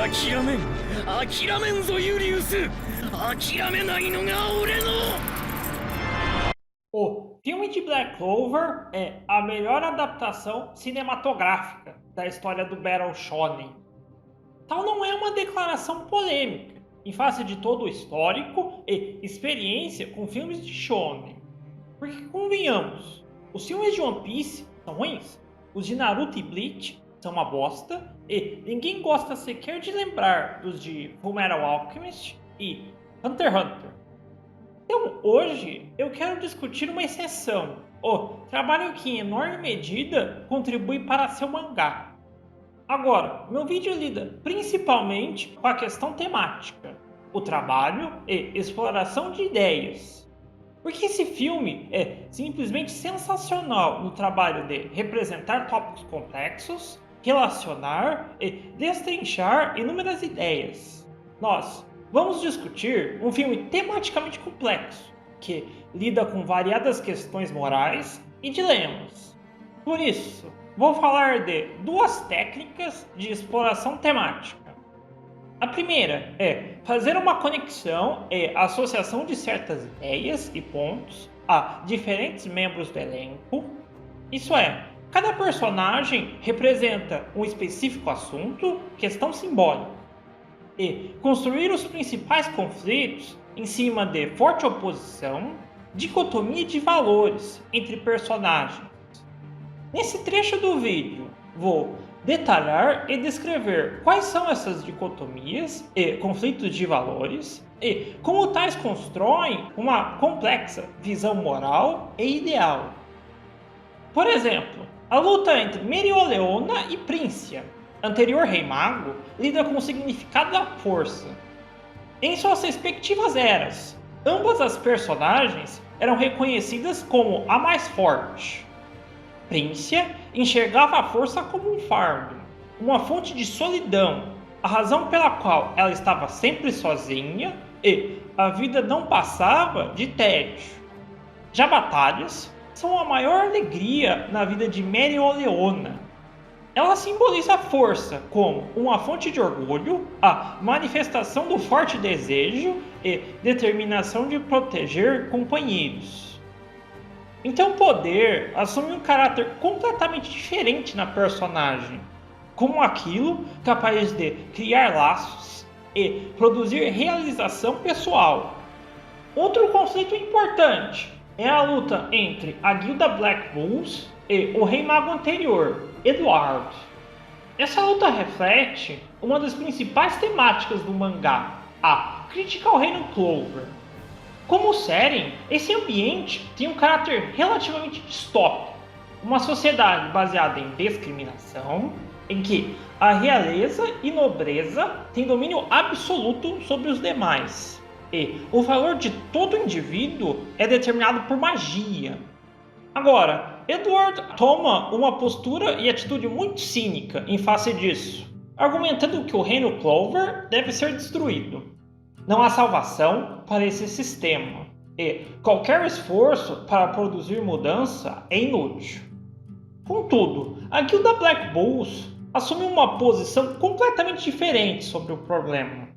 諦めん諦めんぞユリウス諦めないのが俺の O filme de Black Clover é a melhor adaptação cinematográfica da história do Battle Shonen. Tal não é uma declaração polêmica, em face de todo o histórico e experiência com filmes de Shonen. Porque convenhamos, os filmes de One Piece são ruins, os de Naruto e Bleach são uma bosta, e ninguém gosta sequer de lembrar dos de Fullmetal Alchemist e Hunter x Hunter. Então, hoje, eu quero discutir uma exceção, o trabalho que em enorme medida contribui para seu mangá. Agora, meu vídeo lida principalmente com a questão temática, o trabalho e exploração de ideias. Porque esse filme é simplesmente sensacional no trabalho de representar tópicos complexos, relacionar e destrinchar inúmeras ideias. Nós vamos discutir um filme tematicamente complexo, que lida com variadas questões morais e dilemas. Por isso, vou falar de duas técnicas de exploração temática. A primeira é fazer uma conexão e associação de certas ideias e pontos a diferentes membros do elenco. Isso é, cada personagem representa um específico assunto, questão simbólica. E construir os principais conflitos em cima de forte oposição, dicotomia de valores entre personagens. Nesse trecho do vídeo, vou detalhar e descrever quais são essas dicotomias e conflitos de valores e como tais constroem uma complexa visão moral e ideal. Por exemplo, a luta entre Mereoleona e Príncia, anterior Rei Mago, lida com o significado da força. Em suas respectivas eras, ambas as personagens eram reconhecidas como a mais forte. Príncia enxergava a força como um fardo, uma fonte de solidão, a razão pela qual ela estava sempre sozinha e a vida não passava de tédio. Já batalhas são a maior alegria na vida de Mereoleona. Ela simboliza a força como uma fonte de orgulho, a manifestação do forte desejo e determinação de proteger companheiros. Então o poder assume um caráter completamente diferente na personagem, como aquilo capaz de criar laços e produzir realização pessoal. Outro conflito importante é a luta entre a guilda Black Bulls e o Rei Mago anterior, Edward. Essa luta reflete uma das principais temáticas do mangá, a crítica ao Reino Clover. Como Seren, esse ambiente tem um caráter relativamente distópico, uma sociedade baseada em discriminação, em que a realeza e nobreza têm domínio absoluto sobre os demais, e o valor de todo indivíduo é determinado por magia. Agora, Edward toma uma postura e atitude muito cínica em face disso, argumentando que o Reino Clover deve ser destruído. Não há salvação para esse sistema, e qualquer esforço para produzir mudança é inútil. Contudo, a guilda Black Bulls assume uma posição completamente diferente sobre o problema.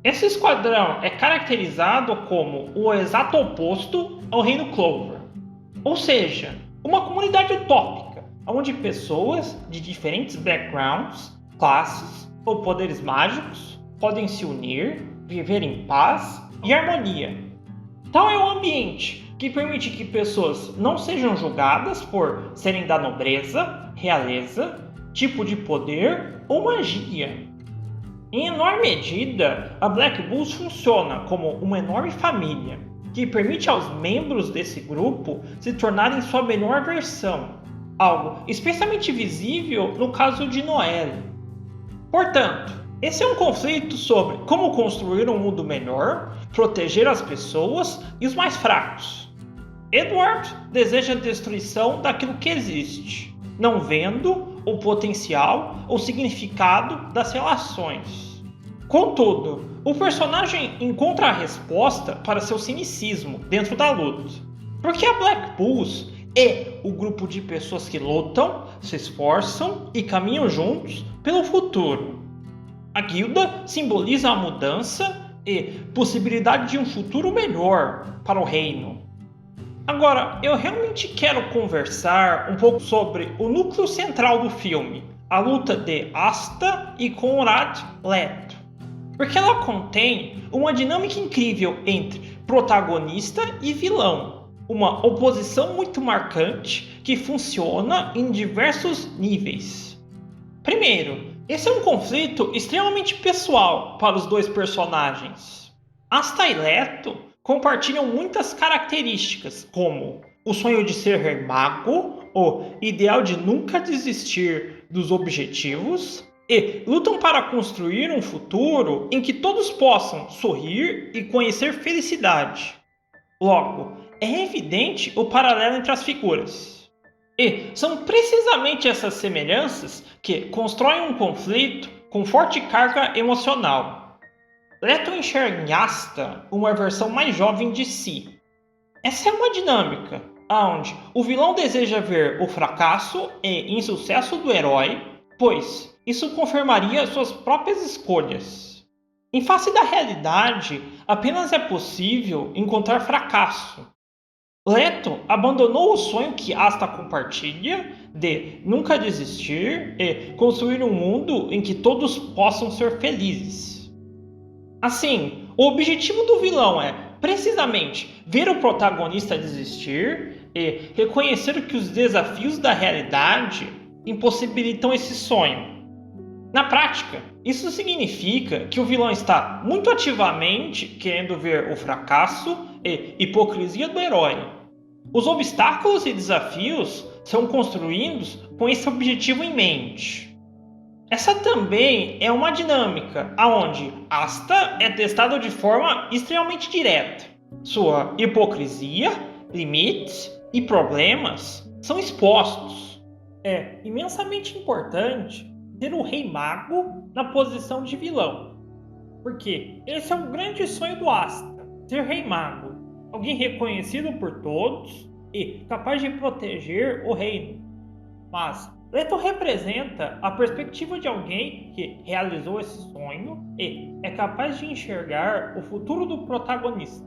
Esse esquadrão é caracterizado como o exato oposto ao Reino Clover, ou seja, uma comunidade utópica, onde pessoas de diferentes backgrounds, classes ou poderes mágicos podem se unir, viver em paz e harmonia. Tal é o ambiente que permite que pessoas não sejam julgadas por serem da nobreza, realeza, tipo de poder ou magia. Em enorme medida, a Black Bulls funciona como uma enorme família, que permite aos membros desse grupo se tornarem sua melhor versão, algo especialmente visível no caso de Noelle. Portanto, esse é um conflito sobre como construir um mundo melhor, proteger as pessoas e os mais fracos. Edward deseja a destruição daquilo que existe, não vendo o potencial ou significado das relações. Contudo, o personagem encontra a resposta para seu cinicismo dentro da luta, porque a Black Bulls é o grupo de pessoas que lutam, se esforçam e caminham juntos pelo futuro. A guilda simboliza a mudança e possibilidade de um futuro melhor para o reino. Agora, eu realmente quero conversar um pouco sobre o núcleo central do filme, a luta de Asta e Conrad Leto, porque ela contém uma dinâmica incrível entre protagonista e vilão, uma oposição muito marcante que funciona em diversos níveis. Primeiro, esse é um conflito extremamente pessoal para os dois personagens. Asta e Leto compartilham muitas características, como o sonho de ser rei mago, o ideal de nunca desistir dos objetivos, e lutam para construir um futuro em que todos possam sorrir e conhecer felicidade. Logo, é evidente o paralelo entre as figuras. E são precisamente essas semelhanças que constroem um conflito com forte carga emocional. Leto enxerga em Asta uma versão mais jovem de si. Essa é uma dinâmica onde o vilão deseja ver o fracasso e insucesso do herói, pois isso confirmaria suas próprias escolhas. Em face da realidade, apenas é possível encontrar fracasso. Leto abandonou o sonho que Asta compartilha de nunca desistir e construir um mundo em que todos possam ser felizes. Assim, o objetivo do vilão é precisamente ver o protagonista desistir e reconhecer que os desafios da realidade impossibilitam esse sonho. Na prática, isso significa que o vilão está muito ativamente querendo ver o fracasso e hipocrisia do herói. Os obstáculos e desafios são construídos com esse objetivo em mente. Essa também é uma dinâmica onde Asta é testada de forma extremamente direta. Sua hipocrisia, limites e problemas são expostos. É imensamente importante ter o Rei Mago na posição de vilão, porque esse é um grande sonho do Asta, ser Rei Mago, alguém reconhecido por todos e capaz de proteger o reino. Mas Leto representa a perspectiva de alguém que realizou esse sonho e é capaz de enxergar o futuro do protagonista.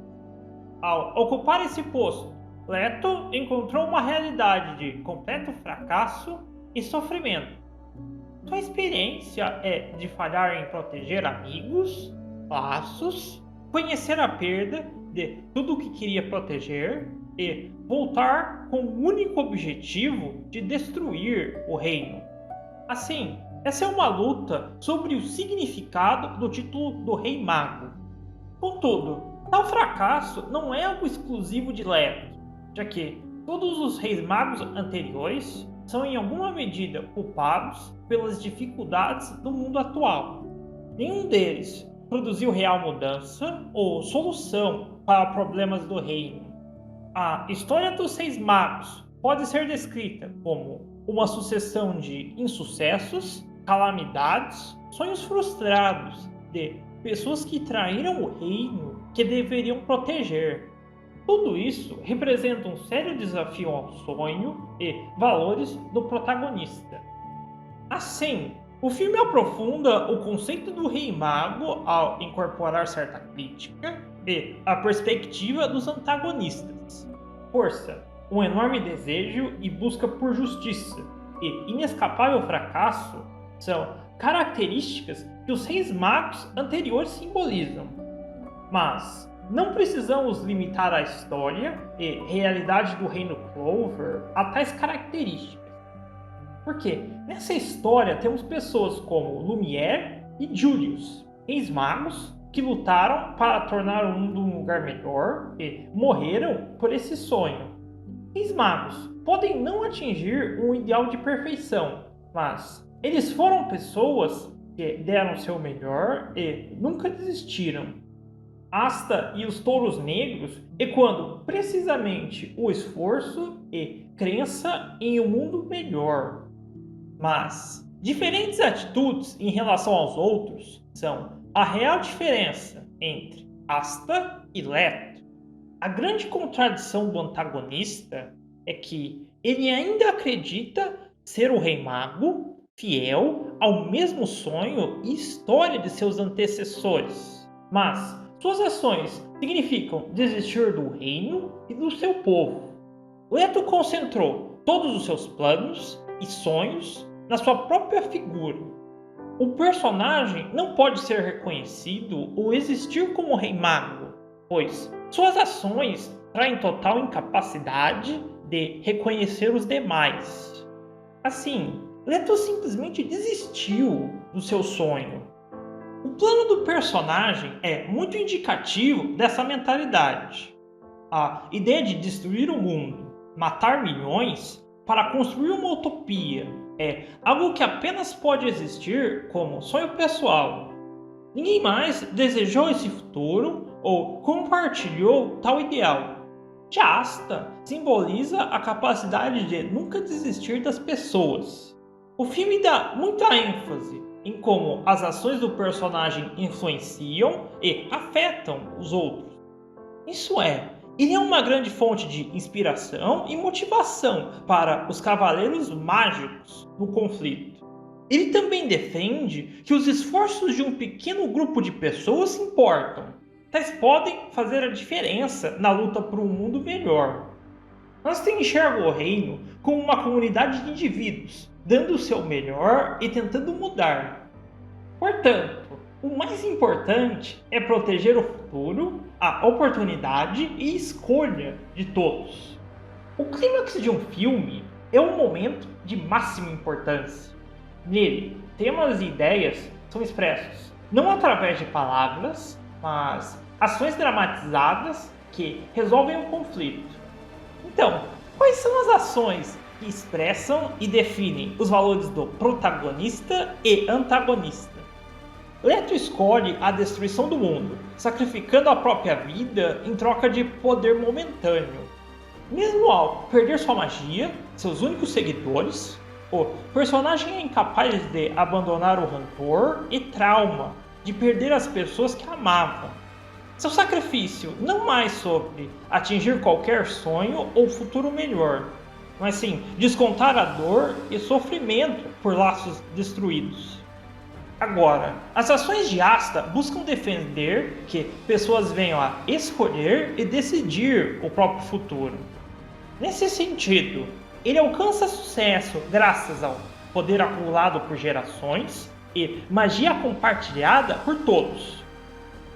Ao ocupar esse posto, Leto encontrou uma realidade de completo fracasso e sofrimento. Sua experiência é de falhar em proteger amigos, laços, conhecer a perda de tudo o que queria proteger e voltar com o único objetivo de destruir o reino. Assim, essa é uma luta sobre o significado do título do Rei Mago. Contudo, tal fracasso não é algo exclusivo de Leto, já que todos os Reis Magos anteriores são em alguma medida culpados pelas dificuldades do mundo atual. Nenhum deles produziu real mudança ou solução para problemas do reino. A história dos Seis Magos pode ser descrita como uma sucessão de insucessos, calamidades, sonhos frustrados de pessoas que traíram o reino que deveriam proteger. Tudo isso representa um sério desafio ao sonho e valores do protagonista. Assim, o filme aprofunda o conceito do Rei Mago ao incorporar certa crítica e a perspectiva dos antagonistas. Força, um enorme desejo e busca por justiça e inescapável fracasso são características que os Reis Magos anteriores simbolizam. Mas não precisamos limitar a história e realidade do Reino Clover a tais características. Porque nessa história temos pessoas como Lumière e Julius, Reis Magos que lutaram para tornar o mundo um lugar melhor e morreram por esse sonho. Reis Magos podem não atingir um ideal de perfeição, mas eles foram pessoas que deram seu melhor e nunca desistiram. Asta e os Touros Negros ecoando precisamente o esforço e crença em um mundo melhor. Mas diferentes atitudes em relação aos outros são a real diferença entre Asta e Leto. A grande contradição do antagonista é que ele ainda acredita ser o Rei Mago, fiel ao mesmo sonho e história de seus antecessores. Mas suas ações significam desistir do reino e do seu povo. Leto concentrou todos os seus planos e sonhos na sua própria figura. O personagem não pode ser reconhecido ou existir como Rei Mago, pois suas ações traem total incapacidade de reconhecer os demais. Assim, Leto simplesmente desistiu do seu sonho. O plano do personagem é muito indicativo dessa mentalidade. A ideia de destruir o mundo, matar milhões para construir uma utopia é algo que apenas pode existir como sonho pessoal. Ninguém mais desejou esse futuro ou compartilhou tal ideal. Jasta simboliza a capacidade de nunca desistir das pessoas. O filme dá muita ênfase em como as ações do personagem influenciam e afetam os outros. Isso é, ele é uma grande fonte de inspiração e motivação para os Cavaleiros Mágicos no conflito. Ele também defende que os esforços de um pequeno grupo de pessoas importam, tais podem fazer a diferença na luta por um mundo melhor. Einstein enxerga o reino como uma comunidade de indivíduos, dando o seu melhor e tentando mudar. Portanto, o mais importante é proteger o futuro, a oportunidade e escolha de todos. O clímax de um filme é um momento de máxima importância. Nele, temas e ideias são expressos não através de palavras, mas ações dramatizadas que resolvem o conflito. Então, quais são as ações que expressam e definem os valores do protagonista e antagonista? Leto escolhe a destruição do mundo, sacrificando a própria vida em troca de poder momentâneo. Mesmo ao perder sua magia, seus únicos seguidores, o personagem é incapaz de abandonar o rancor e trauma de perder as pessoas que amava. Seu sacrifício não mais sobre atingir qualquer sonho ou futuro melhor, mas sim descontar a dor e sofrimento por laços destruídos. Agora, as ações de Asta buscam defender que pessoas venham a escolher e decidir o próprio futuro. Nesse sentido, ele alcança sucesso graças ao poder acumulado por gerações e magia compartilhada por todos.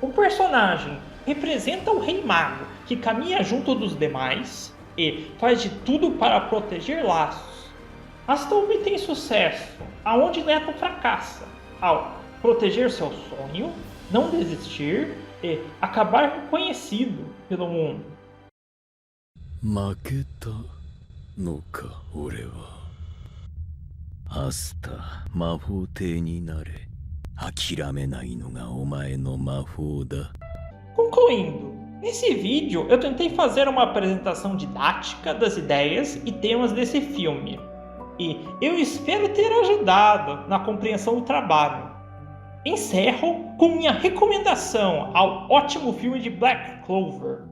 O personagem representa o Rei Mago, que caminha junto dos demais e faz de tudo para proteger laços. Asta obtém sucesso aonde Leto fracassa, ao proteger seu sonho, não desistir e acabar reconhecido pelo mundo. 負けたのか俺は。アスタ魔法帝になれ。諦めないのがお前の魔法だ。 Concluindo, nesse vídeo eu tentei fazer uma apresentação didática das ideias e temas desse filme. E eu espero ter ajudado na compreensão do trabalho. Encerro com minha recomendação ao ótimo filme de Black Clover.